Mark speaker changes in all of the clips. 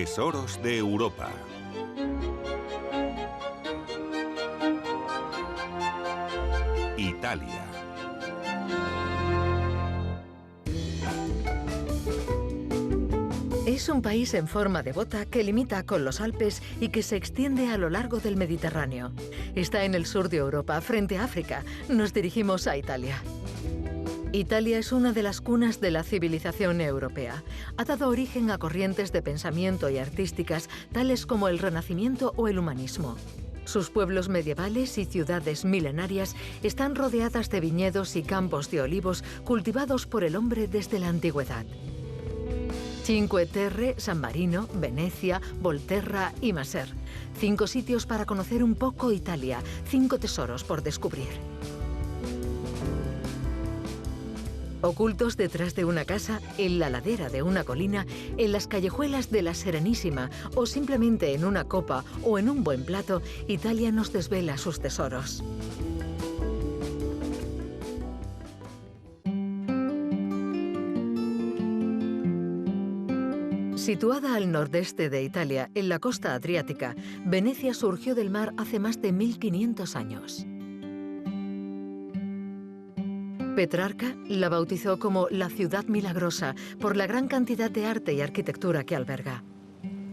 Speaker 1: Tesoros de Europa. Italia.
Speaker 2: Es un país en forma de bota que limita con los Alpes y que se extiende a lo largo del Mediterráneo. Está en el sur de Europa, frente a África. Nos dirigimos a Italia. Italia es una de las cunas de la civilización europea. Ha dado origen a corrientes de pensamiento y artísticas tales como el Renacimiento o el humanismo. Sus pueblos medievales y ciudades milenarias están rodeadas de viñedos y campos de olivos cultivados por el hombre desde la antigüedad. Cinque Terre, San Marino, Venecia, Volterra y Maser. 5 sitios para conocer un poco Italia, 5 tesoros por descubrir. Ocultos detrás de una casa, en la ladera de una colina, en las callejuelas de la Serenísima o simplemente en una copa o en un buen plato, Italia nos desvela sus tesoros. Situada al nordeste de Italia, en la costa adriática, Venecia surgió del mar hace más de 1500 años. Petrarca la bautizó como la ciudad milagrosa por la gran cantidad de arte y arquitectura que alberga.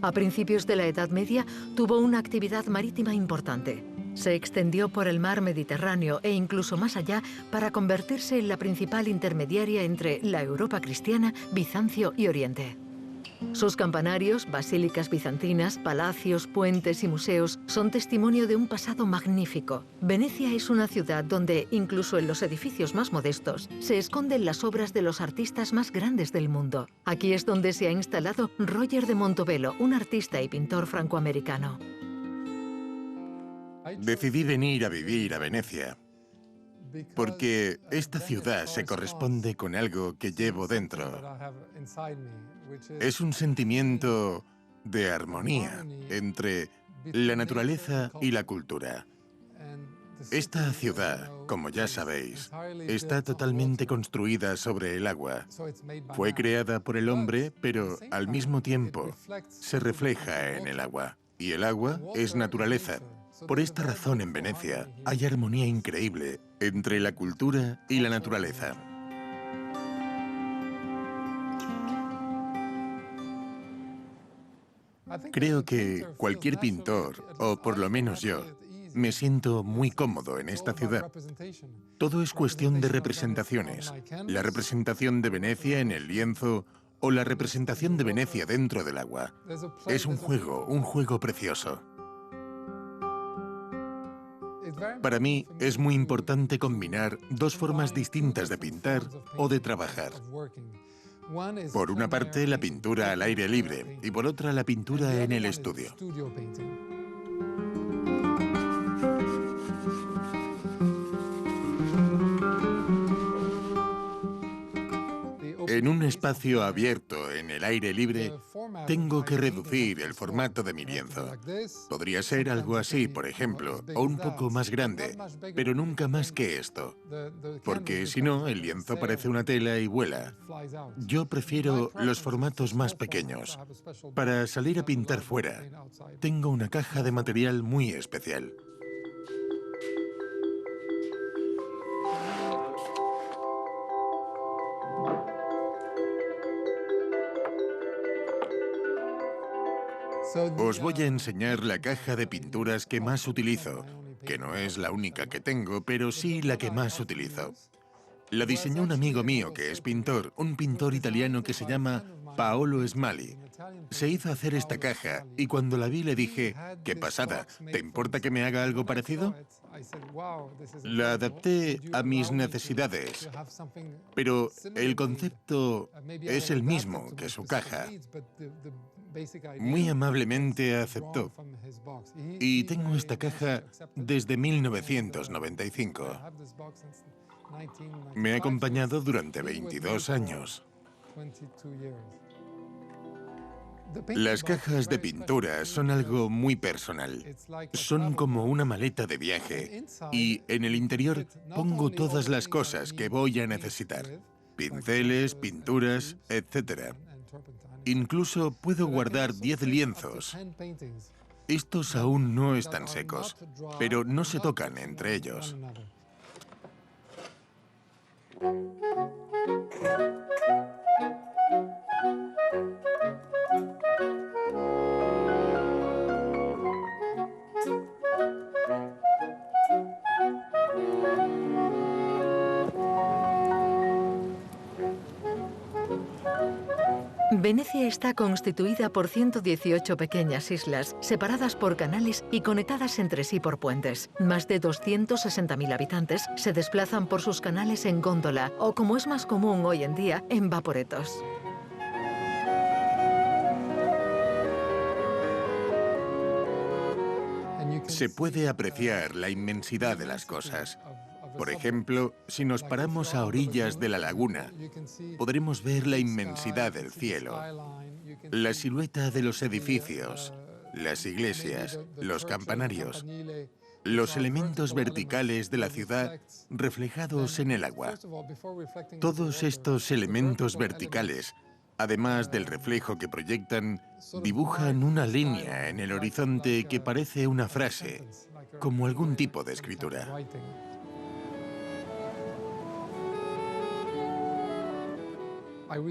Speaker 2: A principios de la Edad Media tuvo una actividad marítima importante. Se extendió por el mar Mediterráneo e incluso más allá para convertirse en la principal intermediaria entre la Europa cristiana, Bizancio y Oriente. Sus campanarios, basílicas bizantinas, palacios, puentes y museos son testimonio de un pasado magnífico. Venecia es una ciudad donde, incluso en los edificios más modestos, se esconden las obras de los artistas más grandes del mundo. Aquí es donde se ha instalado Roger de Montebello, un artista y pintor francoamericano.
Speaker 3: Decidí venir a vivir a Venecia porque esta ciudad se corresponde con algo que llevo dentro. Es un sentimiento de armonía entre la naturaleza y la cultura. Esta ciudad, como ya sabéis, está totalmente construida sobre el agua. Fue creada por el hombre, pero al mismo tiempo se refleja en el agua. Y el agua es naturaleza. Por esta razón en Venecia hay armonía increíble entre la cultura y la naturaleza. Creo que cualquier pintor, o por lo menos yo, me siento muy cómodo en esta ciudad. Todo es cuestión de representaciones. La representación de Venecia en el lienzo o la representación de Venecia dentro del agua. Es un juego precioso. Para mí es muy importante combinar dos formas distintas de pintar o de trabajar. Por una parte, la pintura al aire libre y por otra, la pintura en el estudio. En un espacio abierto, en el aire libre, tengo que reducir el formato de mi lienzo. Podría ser algo así, por ejemplo, o un poco más grande, pero nunca más que esto, porque si no, el lienzo parece una tela y vuela. Yo prefiero los formatos más pequeños. Para salir a pintar fuera, tengo una caja de material muy especial. Os voy a enseñar la caja de pinturas que más utilizo, que no es la única que tengo, pero sí la que más utilizo. La diseñó un amigo mío que es pintor, un pintor italiano que se llama Paolo Smali. Se hizo hacer esta caja y cuando la vi le dije, ¡qué pasada! ¿Te importa que me haga algo parecido? La adapté a mis necesidades, pero el concepto es el mismo que su caja. Muy amablemente aceptó. Y tengo esta caja desde 1995. Me ha acompañado durante 22 años. Las cajas de pintura son algo muy personal. Son como una maleta de viaje y en el interior pongo todas las cosas que voy a necesitar. Pinceles, pinturas, etc. Incluso puedo guardar 10 lienzos. Estos aún no están secos, pero no se tocan entre ellos.
Speaker 2: Venecia está constituida por 118 pequeñas islas, separadas por canales y conectadas entre sí por puentes. Más de 260.000 habitantes se desplazan por sus canales en góndola o, como es más común hoy en día, en vaporetos.
Speaker 3: Se puede apreciar la inmensidad de las cosas. Por ejemplo, si nos paramos a orillas de la laguna, podremos ver la inmensidad del cielo, la silueta de los edificios, las iglesias, los campanarios, los elementos verticales de la ciudad reflejados en el agua. Todos estos elementos verticales, además del reflejo que proyectan, dibujan una línea en el horizonte que parece una frase, como algún tipo de escritura.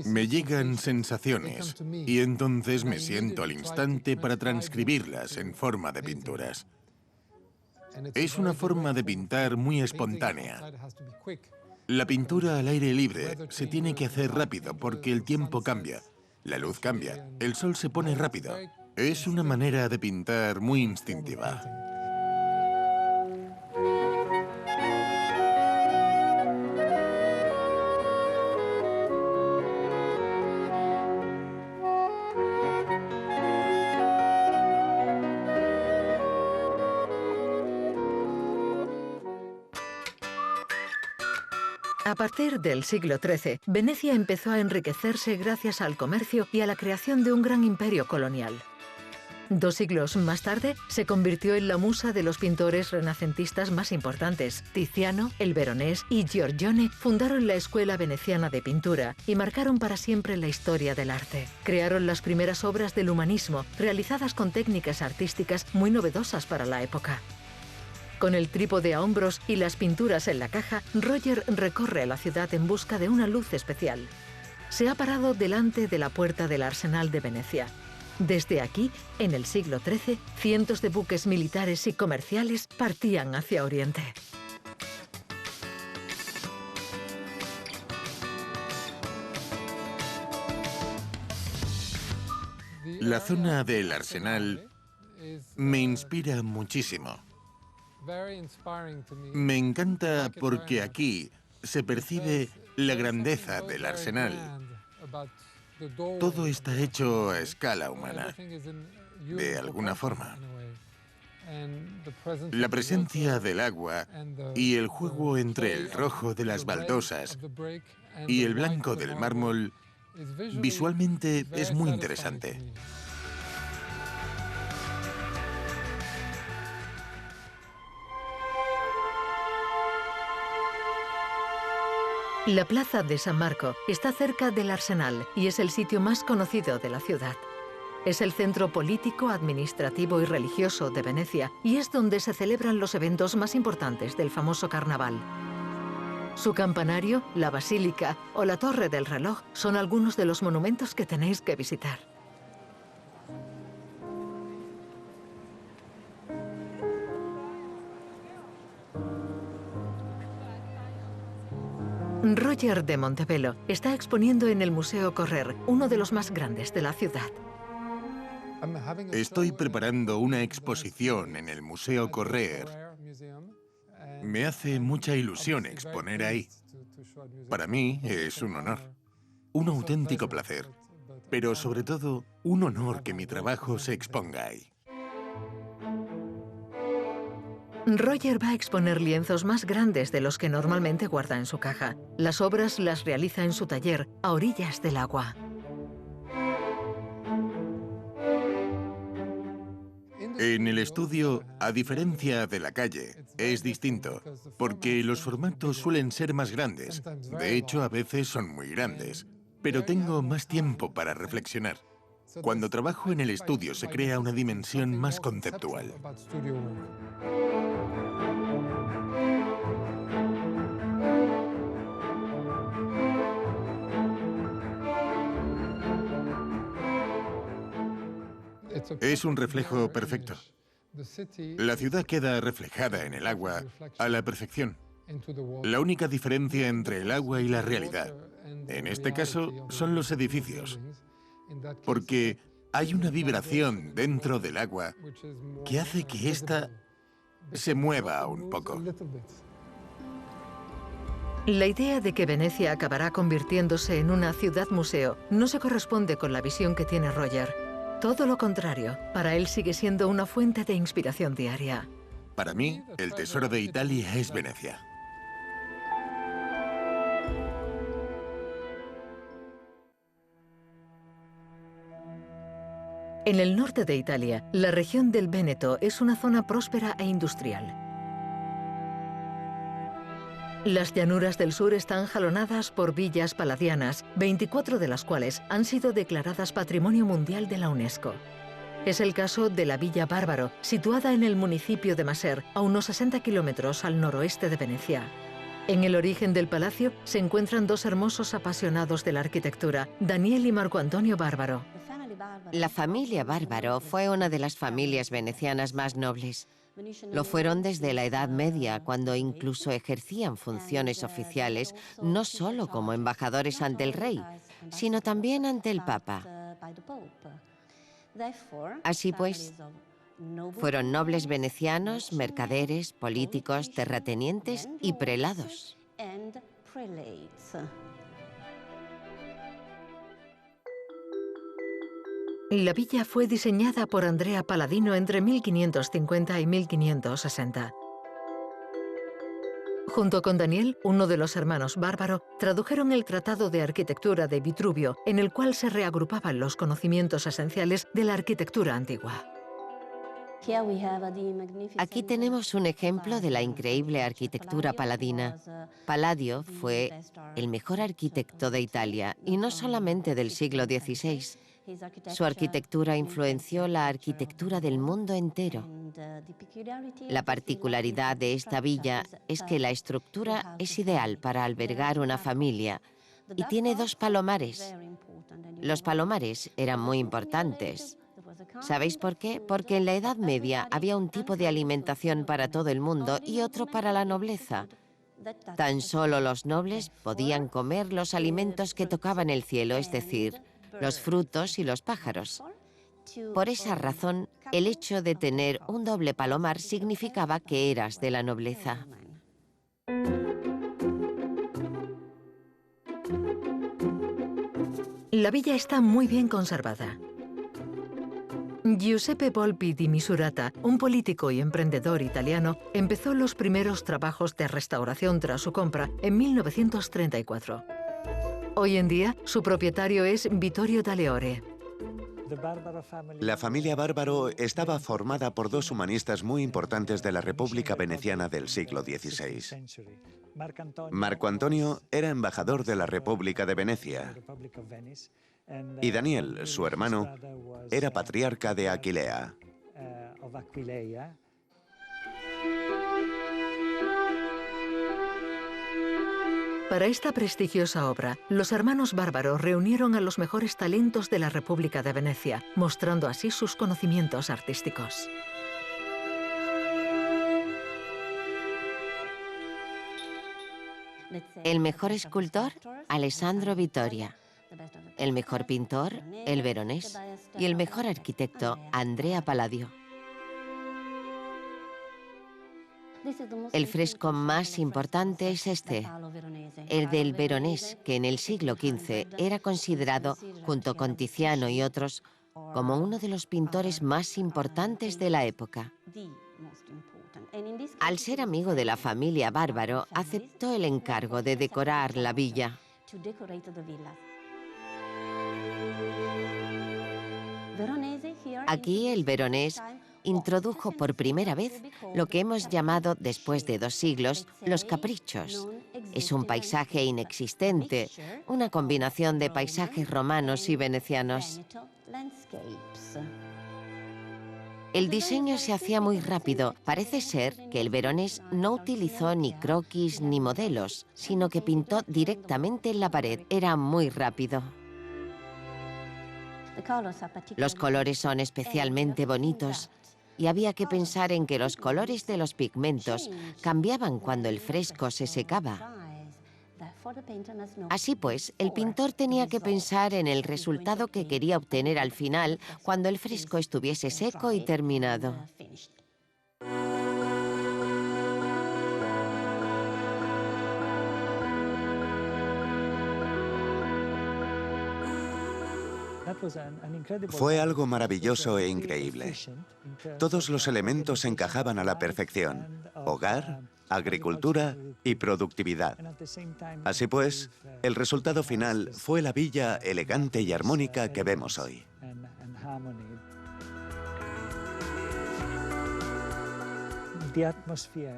Speaker 3: Me llegan sensaciones y entonces me siento al instante para transcribirlas en forma de pinturas. Es una forma de pintar muy espontánea. La pintura al aire libre se tiene que hacer rápido porque el tiempo cambia, la luz cambia, el sol se pone rápido. Es una manera de pintar muy instintiva.
Speaker 2: A partir del siglo XIII, Venecia empezó a enriquecerse gracias al comercio y a la creación de un gran imperio colonial. 2 siglos más tarde, se convirtió en la musa de los pintores renacentistas más importantes. Tiziano, el Veronés y Giorgione fundaron la Escuela Veneciana de Pintura y marcaron para siempre la historia del arte. Crearon las primeras obras del humanismo, realizadas con técnicas artísticas muy novedosas para la época. Con el trípode a hombros y las pinturas en la caja, Roger recorre la ciudad en busca de una luz especial. Se ha parado delante de la puerta del Arsenal de Venecia. Desde aquí, en el siglo XIII, cientos de buques militares y comerciales partían hacia Oriente.
Speaker 3: La zona del Arsenal me inspira muchísimo. Me encanta porque aquí se percibe la grandeza del Arsenal. Todo está hecho a escala humana, de alguna forma. La presencia del agua y el juego entre el rojo de las baldosas y el blanco del mármol visualmente es muy interesante.
Speaker 2: La plaza de San Marco está cerca del Arsenal y es el sitio más conocido de la ciudad. Es el centro político, administrativo y religioso de Venecia y es donde se celebran los eventos más importantes del famoso carnaval. Su campanario, la basílica o la torre del reloj son algunos de los monumentos que tenéis que visitar. Roger de Montebello está exponiendo en el Museo Correr, uno de los más grandes de la ciudad.
Speaker 3: Estoy preparando una exposición en el Museo Correr. Me hace mucha ilusión exponer ahí. Para mí es un honor, un auténtico placer, pero sobre todo un honor que mi trabajo se exponga ahí.
Speaker 2: Roger va a exponer lienzos más grandes de los que normalmente guarda en su caja. Las obras las realiza en su taller, a orillas del agua.
Speaker 3: En el estudio, a diferencia de la calle, es distinto, porque los formatos suelen ser más grandes. De hecho, a veces son muy grandes. pero tengo más tiempo para reflexionar. Cuando trabajo en el estudio se crea una dimensión más conceptual. Es un reflejo perfecto. La ciudad queda reflejada en el agua a la perfección. La única diferencia entre el agua y la realidad, en este caso, son los edificios, porque hay una vibración dentro del agua que hace que ésta se mueva un poco.
Speaker 2: La idea de que Venecia acabará convirtiéndose en una ciudad-museo no se corresponde con la visión que tiene Roger. Todo lo contrario, para él sigue siendo una fuente de inspiración diaria.
Speaker 3: Para mí, el tesoro de Italia es Venecia.
Speaker 2: En el norte de Italia, la región del Véneto es una zona próspera e industrial. Las llanuras del sur están jalonadas por villas paladianas, 24 de las cuales han sido declaradas Patrimonio Mundial de la UNESCO. Es el caso de la Villa Barbaro, situada en el municipio de Maser, a unos 60 kilómetros al noroeste de Venecia. En el origen del palacio se encuentran dos hermosos apasionados de la arquitectura, Daniel y Marco Antonio Barbaro.
Speaker 1: La familia Barbaro fue una de las familias venecianas más nobles. Lo fueron desde la Edad Media, cuando incluso ejercían funciones oficiales, no solo como embajadores ante el rey, sino también ante el Papa. Así pues, fueron nobles venecianos, mercaderes, políticos, terratenientes y prelados.
Speaker 2: La villa fue diseñada por Andrea Palladino entre 1550 y 1560. Junto con Daniel, uno de los hermanos Bárbaro, tradujeron el Tratado de Arquitectura de Vitruvio, en el cual se reagrupaban los conocimientos esenciales de la arquitectura antigua.
Speaker 1: Aquí tenemos un ejemplo de la increíble arquitectura paladina. Palladio fue el mejor arquitecto de Italia, y no solamente del siglo XVI. Su arquitectura influenció la arquitectura del mundo entero. La particularidad de esta villa es que la estructura es ideal para albergar una familia y tiene dos palomares. Los palomares eran muy importantes. ¿Sabéis por qué? Porque en la Edad Media había un tipo de alimentación para todo el mundo y otro para la nobleza. Tan solo los nobles podían comer los alimentos que tocaban el cielo, es decir, los frutos y los pájaros. Por esa razón, el hecho de tener un doble palomar significaba que eras de la nobleza.
Speaker 2: La villa está muy bien conservada. Giuseppe Volpi di Misurata, un político y emprendedor italiano, empezó los primeros trabajos de restauración tras su compra en 1934. Hoy en día, su propietario es Vittorio Daleore.
Speaker 4: La familia Bárbaro estaba formada por dos humanistas muy importantes de la República Veneciana del siglo XVI. Marco Antonio era embajador de la República de Venecia y Daniel, su hermano, era patriarca de Aquilea.
Speaker 2: Para esta prestigiosa obra, los hermanos Bárbaro reunieron a los mejores talentos de la República de Venecia, mostrando así sus conocimientos artísticos.
Speaker 1: El mejor escultor, Alessandro Vittoria. El mejor pintor, el Veronés. Y el mejor arquitecto, Andrea Palladio. El fresco más importante es este, el del Veronés, que en el siglo XV era considerado, junto con Tiziano y otros, como uno de los pintores más importantes de la época. Al ser amigo de la familia Bárbaro, aceptó el encargo de decorar la villa. Aquí el Veronés introdujo por primera vez lo que hemos llamado, después de 2 siglos, los caprichos. Es un paisaje inexistente, una combinación de paisajes romanos y venecianos. El diseño se hacía muy rápido. Parece ser que el Veronés no utilizó ni croquis ni modelos, sino que pintó directamente en la pared. Era muy rápido. Los colores son especialmente bonitos y había que pensar en que los colores de los pigmentos cambiaban cuando el fresco se secaba. Así pues, el pintor tenía que pensar en el resultado que quería obtener al final, cuando el fresco estuviese seco y terminado.
Speaker 4: Fue algo maravilloso e increíble. Todos los elementos encajaban a la perfección: hogar, agricultura y productividad. Así pues, el resultado final fue la villa elegante y armónica que vemos hoy.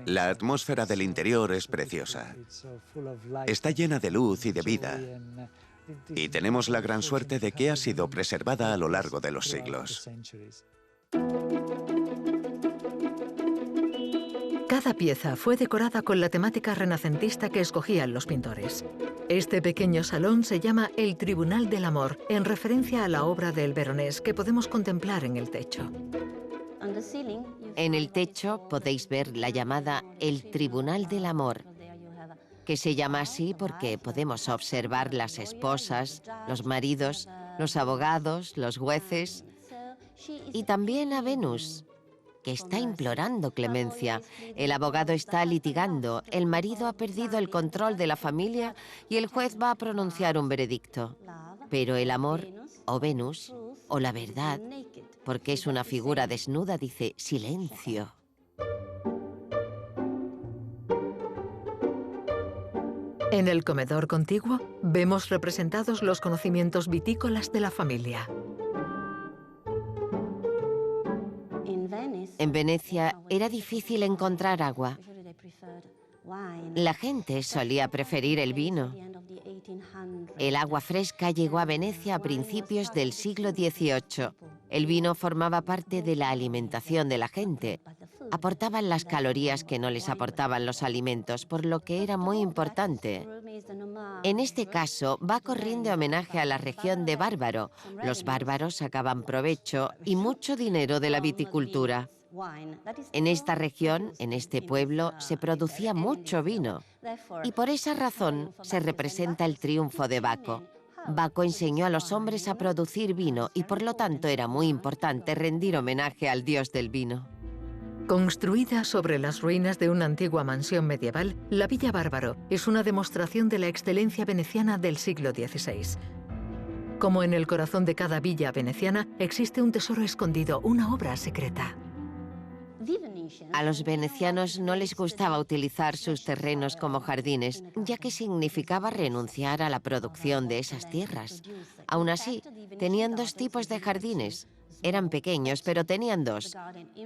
Speaker 4: La atmósfera del interior es preciosa. Está llena de luz y de vida. Y tenemos la gran suerte de que ha sido preservada a lo largo de los siglos.
Speaker 2: Cada pieza fue decorada con la temática renacentista que escogían los pintores. Este pequeño salón se llama el Tribunal del Amor, en referencia a la obra del Veronés que podemos contemplar en el techo.
Speaker 1: En el techo podéis ver la llamada el Tribunal del Amor, que se llama así porque podemos observar las esposas, los maridos, los abogados, los jueces y también a Venus, que está implorando clemencia. El abogado está litigando, el marido ha perdido el control de la familia y el juez va a pronunciar un veredicto. Pero el amor, o Venus, o la verdad, porque es una figura desnuda, dice silencio.
Speaker 2: En el comedor contiguo vemos representados los conocimientos vitícolas de la familia.
Speaker 1: En Venecia era difícil encontrar agua. La gente solía preferir el vino. El agua fresca llegó a Venecia a principios del siglo XVIII. El vino formaba parte de la alimentación de la gente. Aportaban las calorías que no les aportaban los alimentos, por lo que era muy importante. En este caso, va corriendo homenaje a la región de Bárbaro. Los bárbaros sacaban provecho y mucho dinero de la viticultura. En esta región, en este pueblo, se producía mucho vino. Y por esa razón se representa el triunfo de Baco. Baco enseñó a los hombres a producir vino y por lo tanto era muy importante rendir homenaje al dios del vino.
Speaker 2: Construida sobre las ruinas de una antigua mansión medieval, la Villa Bárbaro es una demostración de la excelencia veneciana del siglo XVI. Como en el corazón de cada villa veneciana, existe un tesoro escondido, una obra secreta.
Speaker 1: A los venecianos no les gustaba utilizar sus terrenos como jardines, ya que significaba renunciar a la producción de esas tierras. Aún así, tenían dos tipos de jardines. Eran pequeños, pero tenían dos.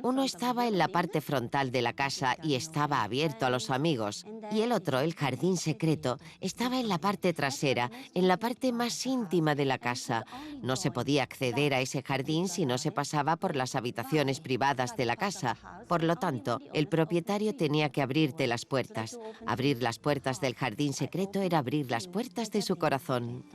Speaker 1: Uno estaba en la parte frontal de la casa y estaba abierto a los amigos. Y el otro, el jardín secreto, estaba en la parte trasera, en la parte más íntima de la casa. No se podía acceder a ese jardín si no se pasaba por las habitaciones privadas de la casa. Por lo tanto, el propietario tenía que abrirte las puertas. Abrir las puertas del jardín secreto era abrir las puertas de su corazón.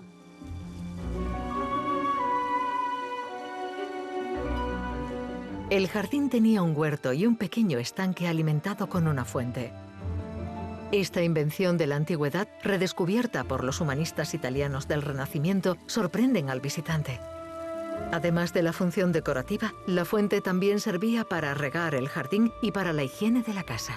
Speaker 2: El jardín tenía un huerto y un pequeño estanque alimentado con una fuente. Esta invención de la antigüedad, redescubierta por los humanistas italianos del Renacimiento, sorprenden al visitante. Además de la función decorativa, la fuente también servía para regar el jardín y para la higiene de la casa.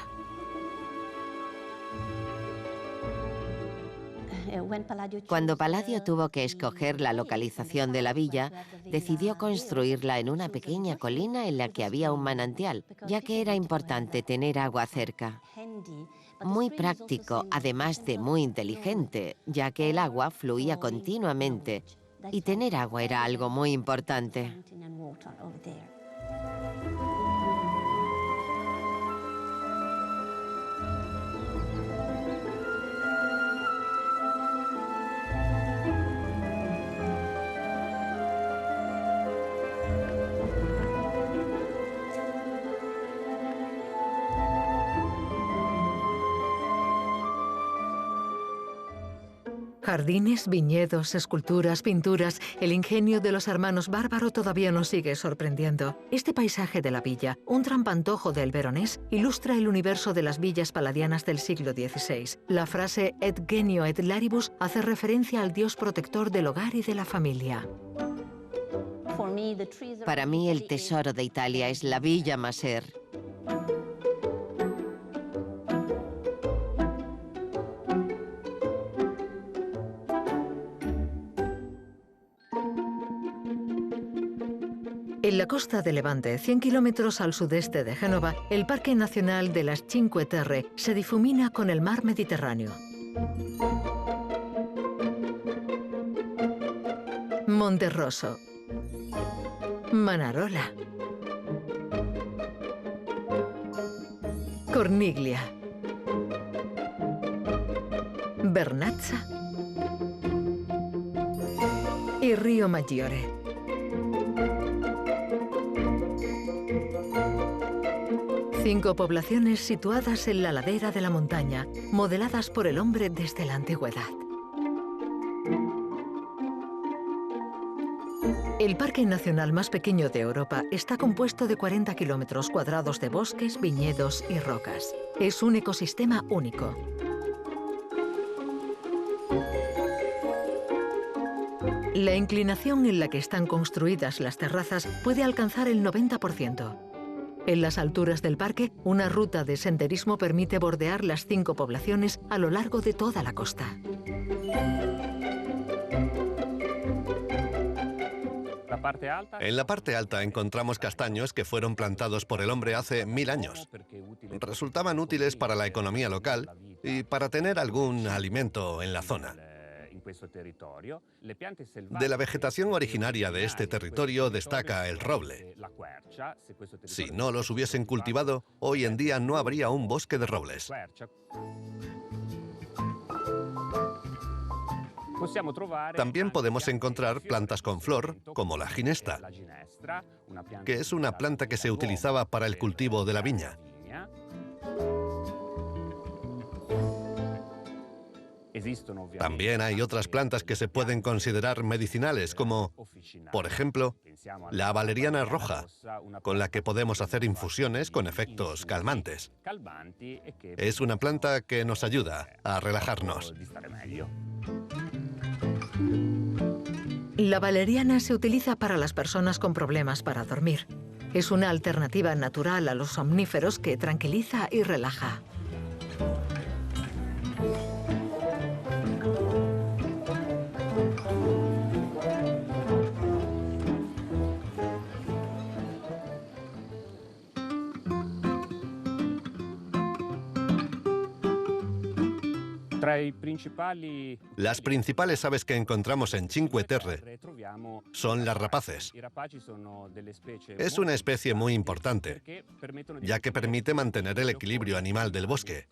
Speaker 1: Cuando Palladio tuvo que escoger la localización de la villa, decidió construirla en una pequeña colina en la que había un manantial, ya que era importante tener agua cerca. Muy práctico, además de muy inteligente, ya que el agua fluía continuamente y tener agua era algo muy importante.
Speaker 2: Jardines, viñedos, esculturas, pinturas, el ingenio de los hermanos Bárbaro todavía nos sigue sorprendiendo. Este paisaje de la villa, un trampantojo del Veronés, ilustra el universo de las villas paladianas del siglo XVI. La frase et genio et laribus hace referencia al dios protector del hogar y de la familia.
Speaker 1: Para mí el tesoro de Italia es la Villa Maser.
Speaker 2: En la costa de Levante, 100 kilómetros al sudeste de Génova, el Parque Nacional de las Cinque Terre se difumina con el mar Mediterráneo. Monterroso, Manarola, Corniglia, Vernazza y Río Maggiore. Cinco poblaciones situadas en la ladera de la montaña, modeladas por el hombre desde la antigüedad. El parque nacional más pequeño de Europa está compuesto de 40 kilómetros cuadrados de bosques, viñedos y rocas. Es un ecosistema único. La inclinación en la que están construidas las terrazas puede alcanzar el 90%. En las alturas del parque, una ruta de senderismo permite bordear las 5 poblaciones a lo largo de toda la costa.
Speaker 5: En la parte alta encontramos castaños que fueron plantados por el hombre hace 1000 años. Resultaban útiles para la economía local y para tener algún alimento en la zona. De la vegetación originaria de este territorio destaca el roble. Si no los hubiesen cultivado, hoy en día no habría un bosque de robles. También podemos encontrar plantas con flor, como la ginesta, que es una planta que se utilizaba para el cultivo de la viña. También hay otras plantas que se pueden considerar medicinales, como, por ejemplo, la valeriana roja, con la que podemos hacer infusiones con efectos calmantes. Es una planta que nos ayuda a relajarnos.
Speaker 2: La valeriana se utiliza para las personas con problemas para dormir. Es una alternativa natural a los somníferos que tranquiliza y relaja.
Speaker 5: Las principales aves que encontramos en Cinque Terre son las rapaces. Es una especie muy importante, ya que permite mantener el equilibrio animal del bosque.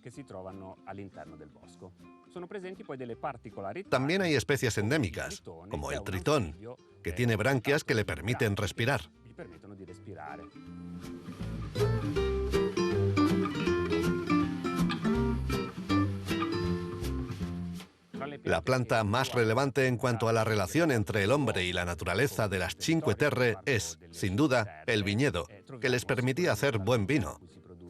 Speaker 5: También hay especies endémicas, como el tritón, que tiene branquias que le permiten respirar. La planta más relevante en cuanto a la relación entre el hombre y la naturaleza de las Cinque Terre es, sin duda, el viñedo, que les permitía hacer buen vino,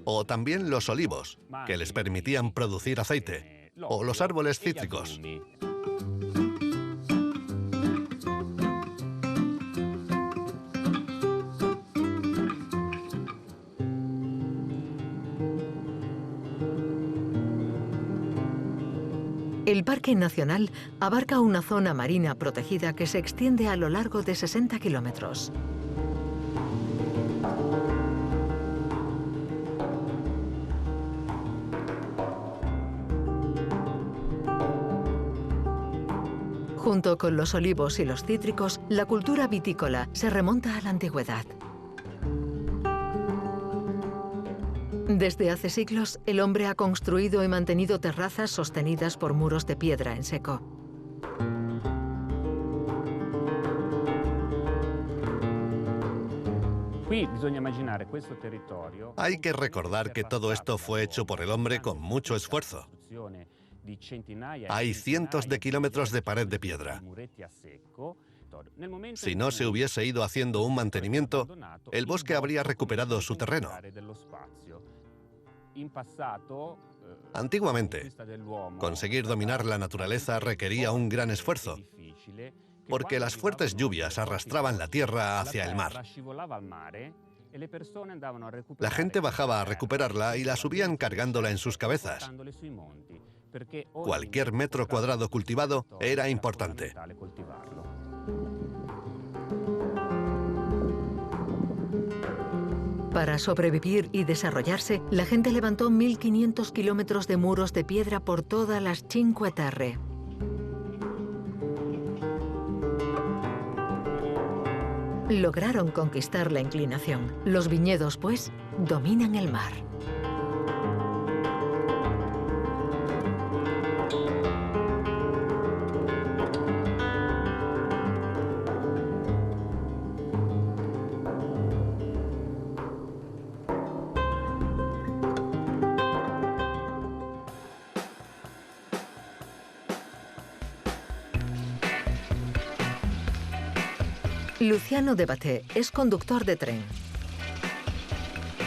Speaker 5: o también los olivos, que les permitían producir aceite, o los árboles cítricos.
Speaker 2: El Parque Nacional abarca una zona marina protegida que se extiende a lo largo de 60 kilómetros. Junto con los olivos y los cítricos, la cultura vitícola se remonta a la antigüedad. Desde hace siglos, el hombre ha construido y mantenido terrazas sostenidas por muros de piedra en seco.
Speaker 5: Hay que recordar que todo esto fue hecho por el hombre con mucho esfuerzo. Hay cientos de kilómetros de pared de piedra. Si no se hubiese ido haciendo un mantenimiento, el bosque habría recuperado su terreno. Antiguamente, conseguir dominar la naturaleza requería un gran esfuerzo, porque las fuertes lluvias arrastraban la tierra hacia el mar. La gente bajaba a recuperarla y la subían cargándola en sus cabezas. Cualquier metro cuadrado cultivado era importante.
Speaker 2: Para sobrevivir y desarrollarse, la gente levantó 1.500 kilómetros de muros de piedra por todas las Cinque Terre. Lograron conquistar la inclinación. Los viñedos, pues, dominan el mar. Luciano de Batté es conductor de tren.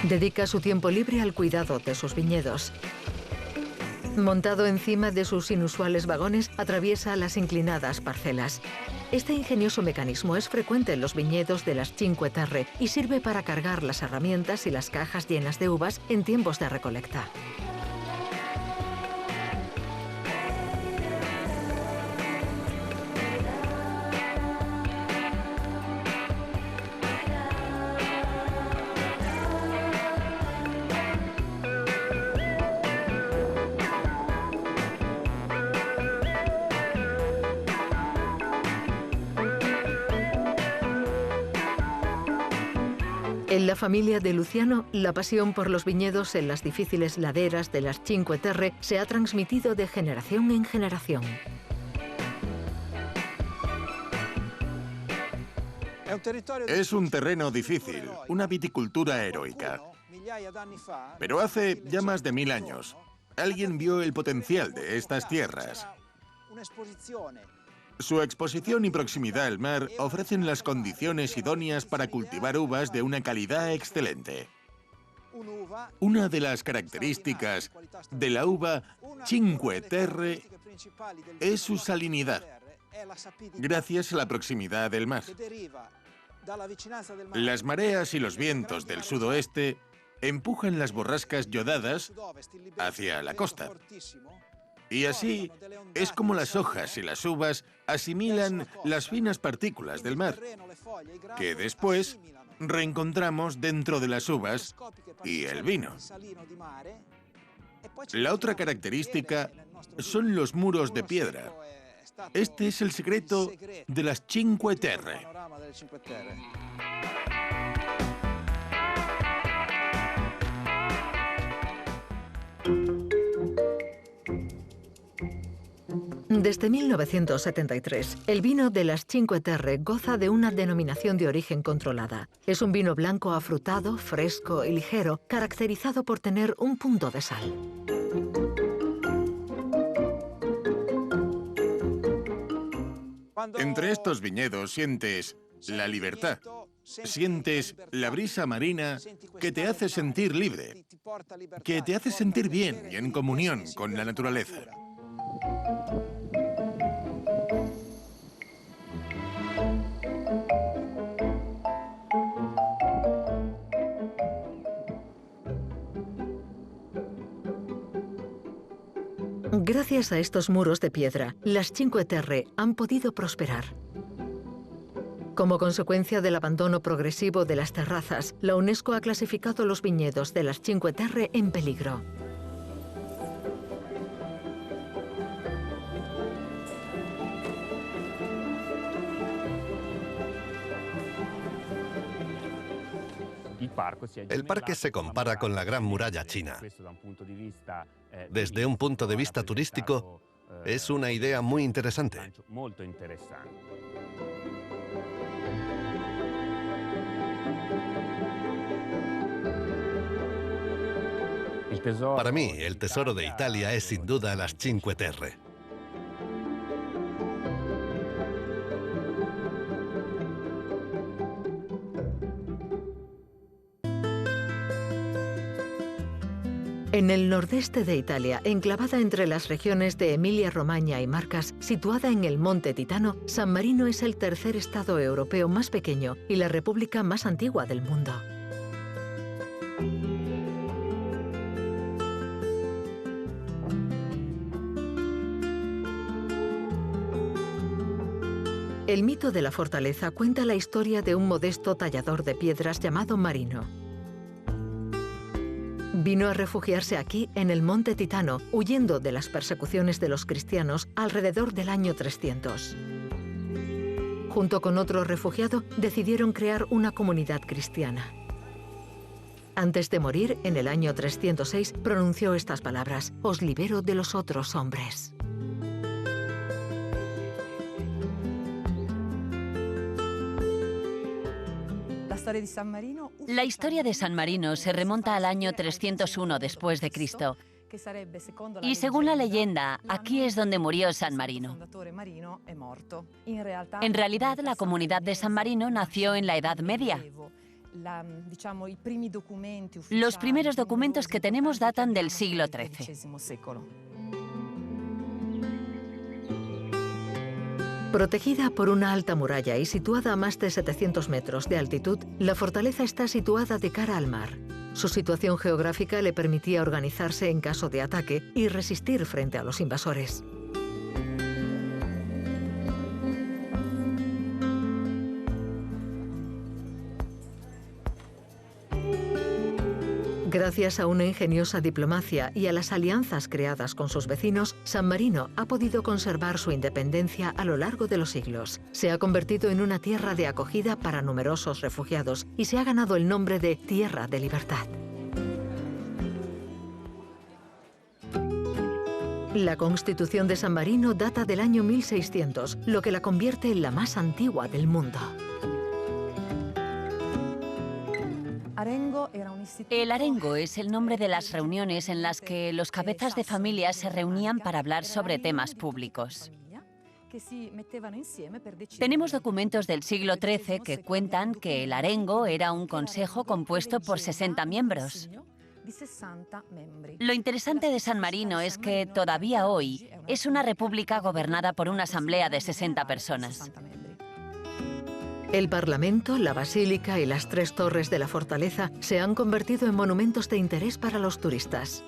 Speaker 2: Dedica su tiempo libre al cuidado de sus viñedos. Montado encima de sus inusuales vagones, atraviesa las inclinadas parcelas. Este ingenioso mecanismo es frecuente en los viñedos de las Cinque Terre y sirve para cargar las herramientas y las cajas llenas de uvas en tiempos de recolecta. En la familia de Luciano, la pasión por los viñedos en las difíciles laderas de las Cinque Terre se ha transmitido de generación en generación.
Speaker 3: Es un terreno difícil, una viticultura heroica. Pero hace ya más de 1000 años, alguien vio el potencial de estas tierras. Su exposición y proximidad al mar ofrecen las condiciones idóneas para cultivar uvas de una calidad excelente. Una de las características de la uva Cinque Terre es su salinidad, gracias a la proximidad del mar. Las mareas y los vientos del sudoeste empujan las borrascas yodadas hacia la costa. Y así es como las hojas y las uvas asimilan las finas partículas del mar, que después reencontramos dentro de las uvas y el vino. La otra característica son los muros de piedra. Este es el secreto de las Cinque Terre.
Speaker 2: Desde 1973, el vino de las Cinque Terre goza de una denominación de origen controlada. Es un vino blanco afrutado, fresco y ligero, caracterizado por tener un punto de sal.
Speaker 3: Entre estos viñedos sientes la libertad, sientes la brisa marina que te hace sentir libre, que te hace sentir bien y en comunión con la naturaleza.
Speaker 2: Gracias a estos muros de piedra, las Cinque Terre han podido prosperar. Como consecuencia del abandono progresivo de las terrazas, la UNESCO ha clasificado los viñedos de las Cinque Terre en peligro.
Speaker 5: El parque se compara con la Gran Muralla China. Desde un punto de vista turístico, es una idea muy interesante. Para mí, el tesoro de Italia es sin duda las Cinque Terre.
Speaker 2: En el nordeste de Italia, enclavada entre las regiones de Emilia-Romagna y Marcas, situada en el Monte Titano, San Marino es el tercer estado europeo más pequeño y la república más antigua del mundo. El mito de la fortaleza cuenta la historia de un modesto tallador de piedras llamado Marino. Vino a refugiarse aquí, en el Monte Titano, huyendo de las persecuciones de los cristianos alrededor del año 300. Junto con otro refugiado, decidieron crear una comunidad cristiana. Antes de morir, en el año 306, pronunció estas palabras: «Os libero de los otros hombres».
Speaker 6: La historia de San Marino se remonta al año 301 después de Cristo. Y según la leyenda, aquí es donde murió San Marino. En realidad, la comunidad de San Marino nació en la Edad Media. Los primeros documentos que tenemos datan del siglo XIII.
Speaker 2: Protegida por una alta muralla y situada a más de 700 metros de altitud, la fortaleza está situada de cara al mar. Su situación geográfica le permitía organizarse en caso de ataque y resistir frente a los invasores. Gracias a una ingeniosa diplomacia y a las alianzas creadas con sus vecinos, San Marino ha podido conservar su independencia a lo largo de los siglos. Se ha convertido en una tierra de acogida para numerosos refugiados y se ha ganado el nombre de Tierra de Libertad. La Constitución de San Marino data del año 1600, lo que la convierte en la más antigua del mundo.
Speaker 6: El arengo es el nombre de las reuniones en las que los cabezas de familia se reunían para hablar sobre temas públicos. Tenemos documentos del siglo XIII que cuentan que el arengo era un consejo compuesto por 60 miembros. Lo interesante de San Marino es que todavía hoy es una república gobernada por una asamblea de 60 personas.
Speaker 2: El Parlamento, la Basílica y las 3 torres de la fortaleza se han convertido en monumentos de interés para los turistas.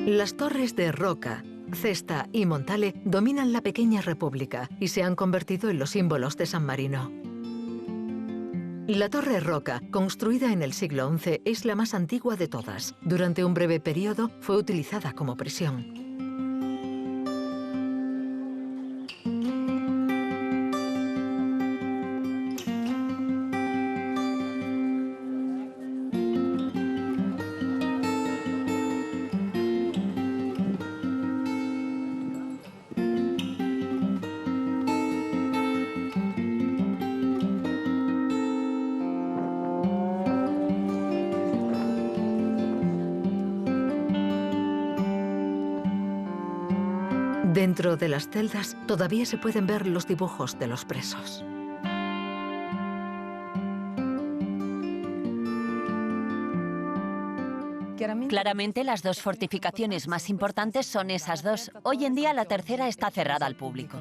Speaker 2: Las torres de Rocca, Cesta y Montale dominan la pequeña república y se han convertido en los símbolos de San Marino. La Torre Rocca, construida en el siglo XI, es la más antigua de todas. Durante un breve periodo fue utilizada como prisión. Dentro de las celdas todavía se pueden ver los dibujos de los presos.
Speaker 6: Claramente, las 2 fortificaciones más importantes son esas 2. Hoy en día la tercera está cerrada al público.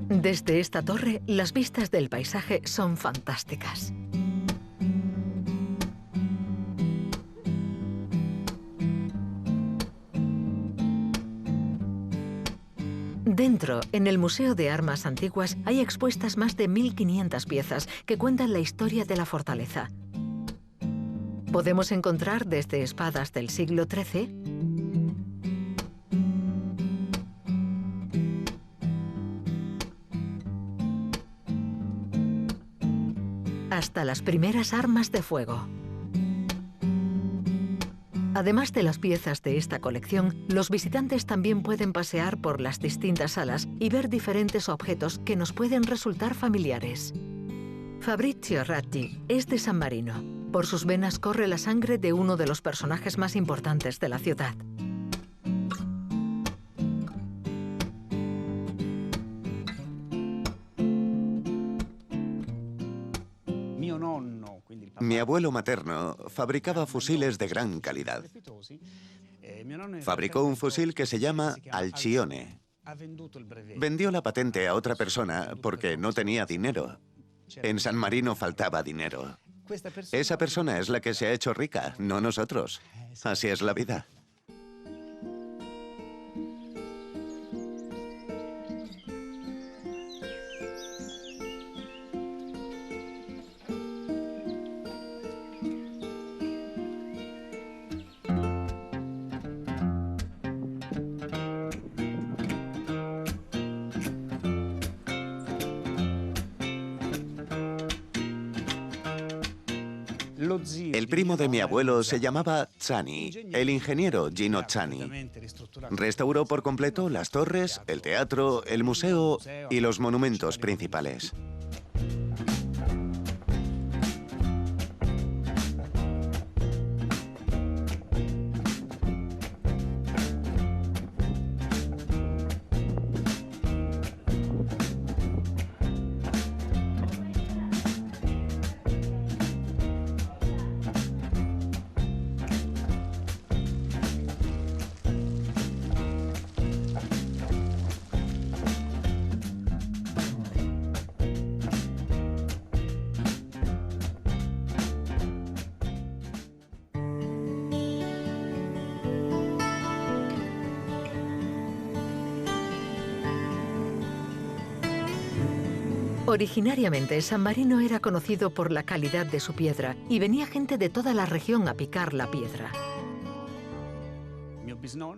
Speaker 2: Desde esta torre, las vistas del paisaje son fantásticas. Dentro, en el Museo de Armas Antiguas, hay expuestas más de 1500 piezas que cuentan la historia de la fortaleza. Podemos encontrar desde espadas del siglo XIII hasta las primeras armas de fuego. Además de las piezas de esta colección, los visitantes también pueden pasear por las distintas salas y ver diferentes objetos que nos pueden resultar familiares. Fabrizio Ratti es de San Marino. Por sus venas corre la sangre de uno de los personajes más importantes de la ciudad.
Speaker 4: Mi abuelo materno fabricaba fusiles de gran calidad. Fabricó un fusil que se llama Alcione. Vendió la patente a otra persona porque no tenía dinero. En San Marino faltaba dinero. Esa persona es la que se ha hecho rica, no nosotros. Así es la vida. El primo de mi abuelo se llamaba Zani, el ingeniero Gino Zani. Restauró por completo las torres, el teatro, el museo y los monumentos principales.
Speaker 2: Originariamente, San Marino era conocido por la calidad de su piedra y venía gente de toda la región a picar la piedra.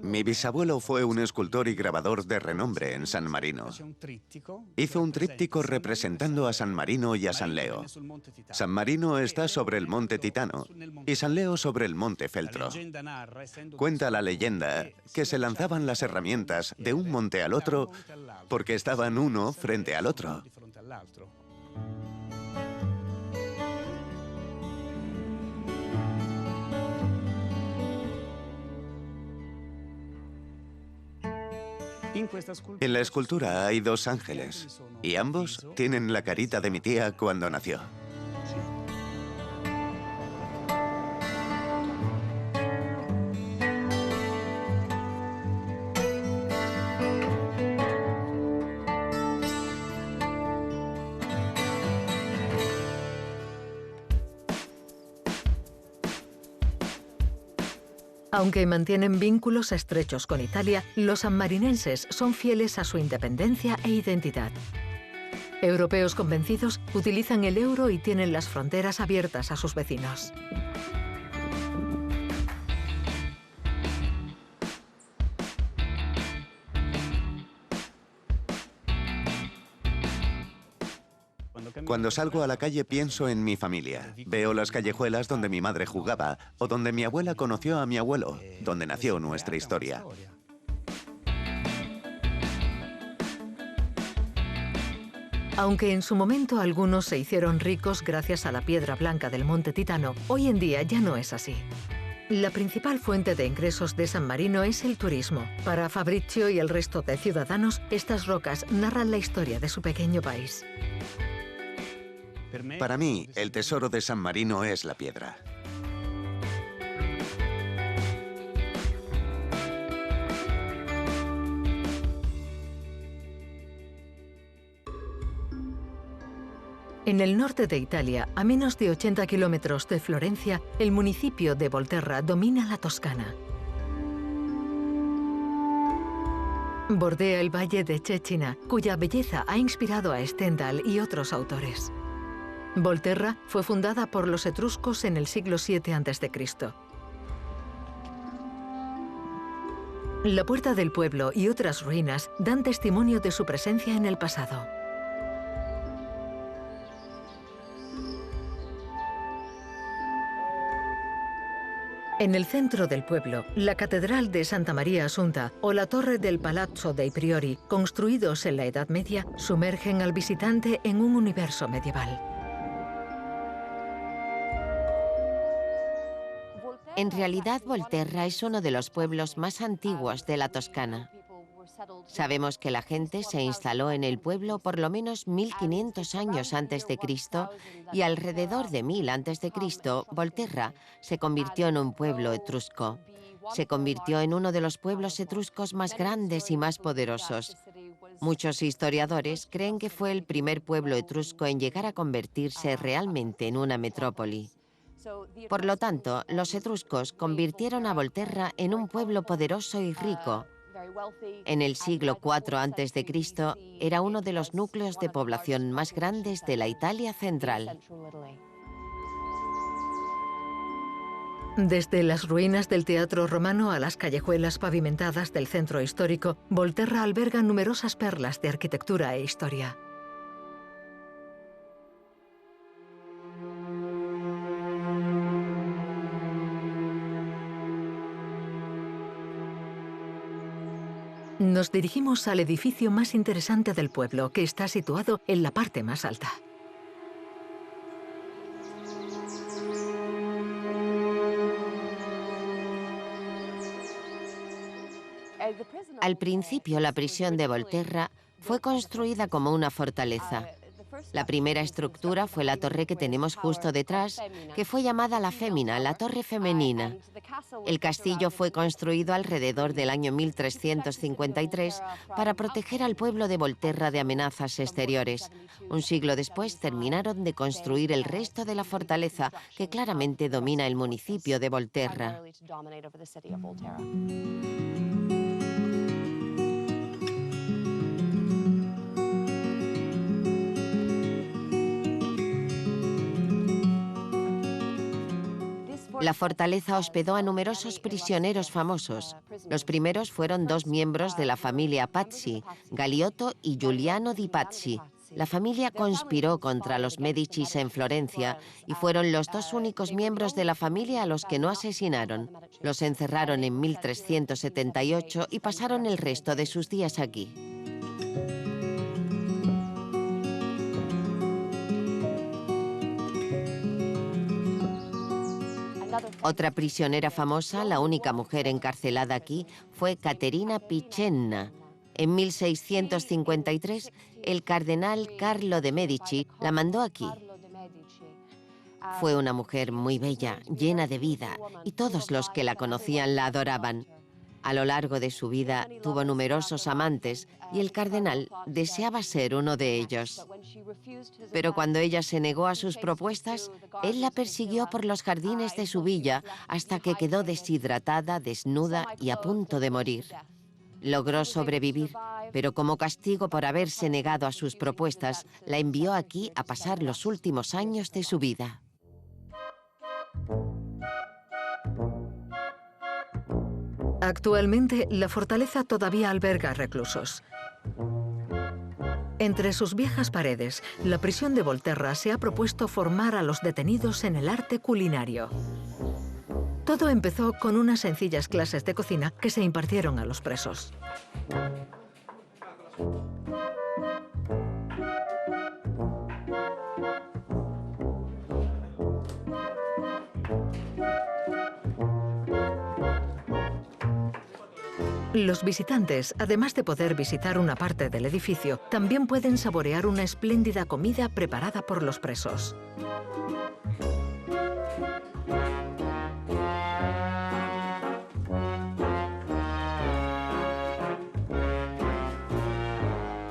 Speaker 4: Mi bisabuelo fue un escultor y grabador de renombre en San Marino. Hizo un tríptico representando a San Marino y a San Leo. San Marino está sobre el monte Titano y San Leo sobre el monte Feltro. Cuenta la leyenda que se lanzaban las herramientas de un monte al otro porque estaban uno frente al otro. En la escultura hay dos ángeles y ambos tienen la carita de mi tía cuando nació.
Speaker 2: Aunque mantienen vínculos estrechos con Italia, los sanmarinenses son fieles a su independencia e identidad. Europeos convencidos utilizan el euro y tienen las fronteras abiertas a sus vecinos.
Speaker 4: Cuando salgo a la calle pienso en mi familia. Veo las callejuelas donde mi madre jugaba o donde mi abuela conoció a mi abuelo, donde nació nuestra historia.
Speaker 2: Aunque en su momento algunos se hicieron ricos gracias a la piedra blanca del monte Titano, hoy en día ya no es así. La principal fuente de ingresos de San Marino es el turismo. Para Fabrizio y el resto de ciudadanos, estas rocas narran la historia de su pequeño país.
Speaker 4: Para mí, el tesoro de San Marino es la piedra.
Speaker 2: En el norte de Italia, a menos de 80 kilómetros de Florencia, el municipio de Volterra domina la Toscana. Bordea el valle de Cecina, cuya belleza ha inspirado a Stendhal y otros autores. Volterra fue fundada por los etruscos en el siglo VII a.C. La puerta del pueblo y otras ruinas dan testimonio de su presencia en el pasado. En el centro del pueblo, la Catedral de Santa María Assunta o la Torre del Palazzo dei Priori, construidos en la Edad Media, sumergen al visitante en un universo medieval.
Speaker 1: En realidad, Volterra es uno de los pueblos más antiguos de la Toscana. Sabemos que la gente se instaló en el pueblo por lo menos 1500 años antes de Cristo y alrededor de 1000 antes de Cristo, Volterra se convirtió en un pueblo etrusco. Se convirtió en uno de los pueblos etruscos más grandes y más poderosos. Muchos historiadores creen que fue el primer pueblo etrusco en llegar a convertirse realmente en una metrópoli. Por lo tanto, los etruscos convirtieron a Volterra en un pueblo poderoso y rico. En el siglo IV a.C. era uno de los núcleos de población más grandes de la Italia central.
Speaker 2: Desde las ruinas del teatro romano a las callejuelas pavimentadas del centro histórico, Volterra alberga numerosas perlas de arquitectura e historia. Nos dirigimos al edificio más interesante del pueblo, que está situado en la parte más alta.
Speaker 1: Al principio, la prisión de Volterra fue construida como una fortaleza. La primera estructura fue la torre que tenemos justo detrás, que fue llamada la Fémina, la torre femenina. El castillo fue construido alrededor del año 1353 para proteger al pueblo de Volterra de amenazas exteriores. Un siglo después terminaron de construir el resto de la fortaleza, que claramente domina el municipio de Volterra. La fortaleza hospedó a numerosos prisioneros famosos. Los primeros fueron dos miembros de la familia Pazzi, Galiotto y Giuliano di Pazzi. La familia conspiró contra los Médicis en Florencia y fueron los dos únicos miembros de la familia a los que no asesinaron. Los encerraron en 1378 y pasaron el resto de sus días aquí. Otra prisionera famosa, la única mujer encarcelada aquí, fue Caterina Picenna. En 1653, el cardenal Carlo de Medici la mandó aquí. Fue una mujer muy bella, llena de vida, y todos los que la conocían la adoraban. A lo largo de su vida tuvo numerosos amantes y el cardenal deseaba ser uno de ellos. Pero cuando ella se negó a sus propuestas, él la persiguió por los jardines de su villa hasta que quedó deshidratada, desnuda y a punto de morir. Logró sobrevivir, pero como castigo por haberse negado a sus propuestas, la envió aquí a pasar los últimos años de su vida.
Speaker 2: Actualmente, la fortaleza todavía alberga reclusos. Entre sus viejas paredes, la prisión de Volterra se ha propuesto formar a los detenidos en el arte culinario. Todo empezó con unas sencillas clases de cocina que se impartieron a los presos. Los visitantes, además de poder visitar una parte del edificio, también pueden saborear una espléndida comida preparada por los presos.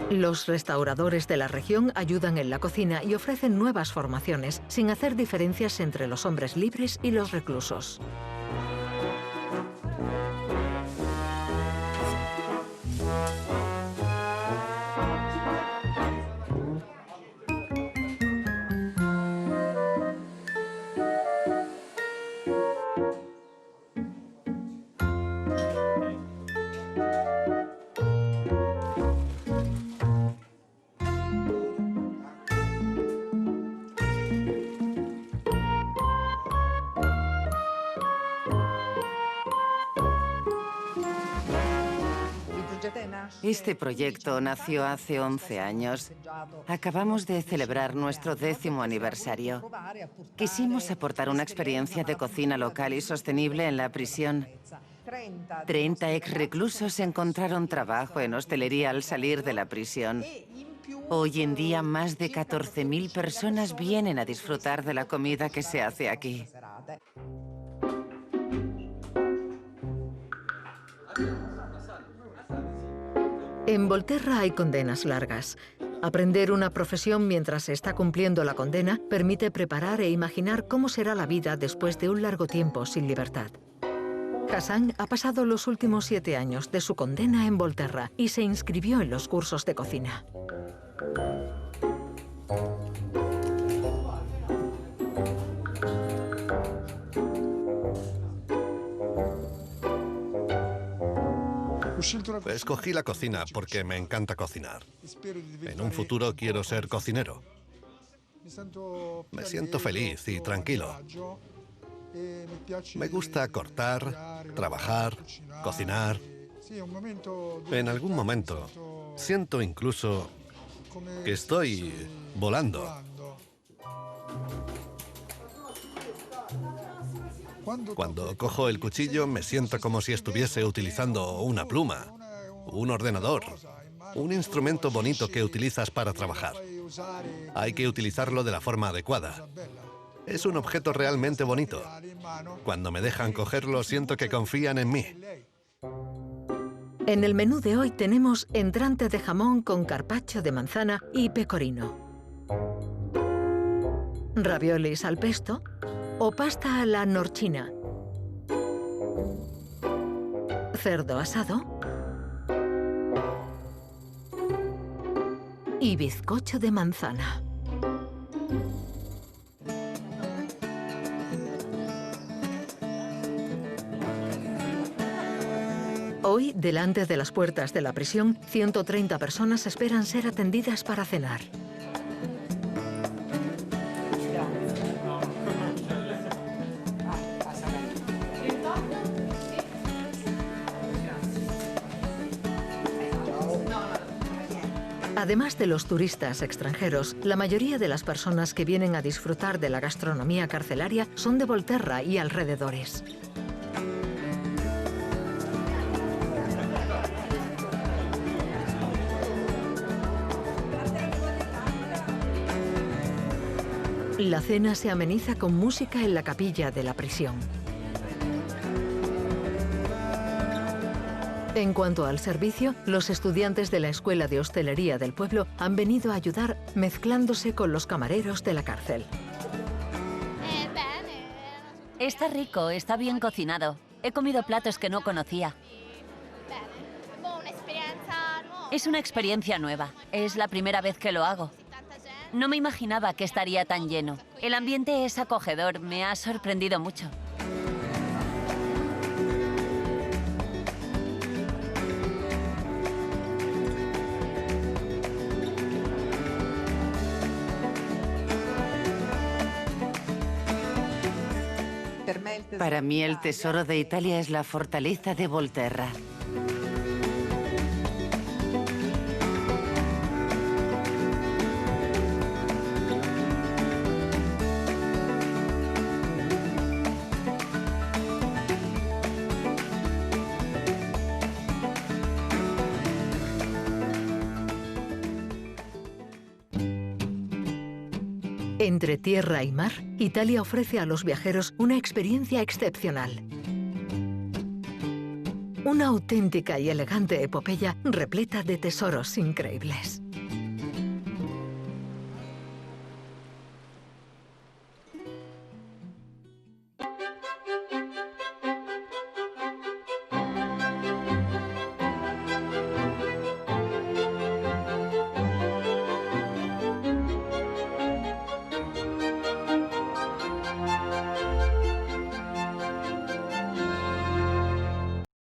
Speaker 2: Los restauradores de la región ayudan en la cocina y ofrecen nuevas formaciones, sin hacer diferencias entre los hombres libres y los reclusos.
Speaker 7: Este proyecto nació hace 11 años. Acabamos de celebrar nuestro 10º aniversario. Quisimos aportar una experiencia de cocina local y sostenible en la prisión. 30 exreclusos encontraron trabajo en hostelería al salir de la prisión. Hoy en día, más de 14.000 personas vienen a disfrutar de la comida que se hace aquí.
Speaker 2: En Volterra hay condenas largas. Aprender una profesión mientras se está cumpliendo la condena permite preparar e imaginar cómo será la vida después de un largo tiempo sin libertad. Hassan ha pasado los últimos 7 años de su condena en Volterra y se inscribió en los cursos de cocina.
Speaker 5: Escogí la cocina porque me encanta cocinar. En un futuro quiero ser cocinero. Me siento feliz y tranquilo. Me gusta cortar, trabajar, cocinar. En algún momento siento incluso que estoy volando. Cuando cojo el cuchillo me siento como si estuviese utilizando una pluma, un ordenador, un instrumento bonito que utilizas para trabajar. Hay que utilizarlo de la forma adecuada. Es un objeto realmente bonito. Cuando me dejan cogerlo siento que confían en mí.
Speaker 2: En el menú de hoy tenemos entrante de jamón con carpaccio de manzana y pecorino, raviolis al pesto o pasta a la norcina, cerdo asado y bizcocho de manzana. Hoy, delante de las puertas de la prisión, 130 personas esperan ser atendidas para cenar. Además de los turistas extranjeros, la mayoría de las personas que vienen a disfrutar de la gastronomía carcelaria son de Volterra y alrededores. La cena se ameniza con música en la capilla de la prisión. En cuanto al servicio, los estudiantes de la Escuela de Hostelería del pueblo han venido a ayudar mezclándose con los camareros de la cárcel.
Speaker 6: Está rico, está bien cocinado. He comido platos que no conocía. Es una experiencia nueva. Es la primera vez que lo hago. No me imaginaba que estaría tan lleno. El ambiente es acogedor, me ha sorprendido mucho.
Speaker 7: Para mí el tesoro de Italia es la fortaleza de Volterra.
Speaker 2: Entre tierra y mar, Italia ofrece a los viajeros una experiencia excepcional. Una auténtica y elegante epopeya repleta de tesoros increíbles.